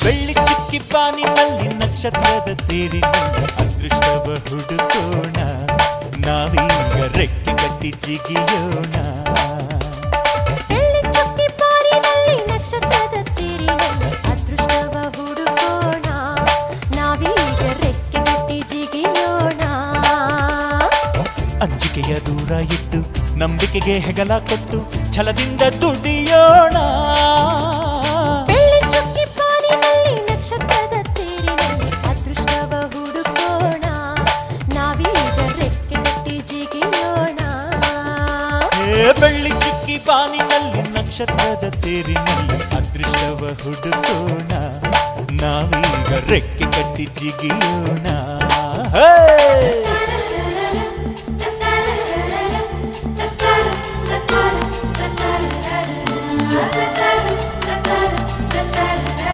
ಬೆಳ್ಳಿ ಚಿಕ್ಕಿ ಪಾನಿನಲ್ಲಿ ನಕ್ಷತ್ರದ ತೇರಿನಿಂದ ಅದೃಷ್ಟವ ಹುಡುಕೋಣ ನಾವೀಗ ರೆಕ್ಕೆ ಕಟ್ಟಿ ಜಿಗಿಯೋಣ ಬೆಳ್ಳಿ ಚುಕ್ಕಿ ಪಾನಿನಲ್ಲಿ ನಕ್ಷತ್ರದ ತೇರಿನಲ್ಲಿ ಅದೃಷ್ಟವ ಹುಡುಕೋಣ ನಾವೀಗ ರೆಕ್ಕೆ ಕಟ್ಟಿ ಜಿಗಿಯೋಣ ಅಂಜಿಕೆಯ ದೂರ ಇಟ್ಟು ನಂಬಿಕೆಗೆ ಹೆಗಲ ಕೊಟ್ಟು ಛಲದಿಂದ ದುಡಿಯೋಣ ಬೆಳ್ಳಿ ಚುಕ್ಕಿ ಪಾನಿನಲ್ಲಿ ನಕ್ಷತ್ರದ ತೇರಿನಲ್ಲಿ ಅದೃಷ್ಟವ ಹುಡುಕೋಣ ನಾವೀಗ ರೆಕ್ಕೆ ಕಟ್ಟಿ ಜಿಗಿಯೋಣ ಬೆಳ್ಳಿ ಚಿಕ್ಕಿ ಪಾನಿನಲ್ಲಿ ನಕ್ಷತ್ರದ ತೇರಿನಲ್ಲಿ ಅದೃಷ್ಟವ ಹುಡುಕೋಣ ನಾವೀಗ ರೆಕ್ಕೆ ಕಟ್ಟಿ ಜಿಗಿಯೋಣ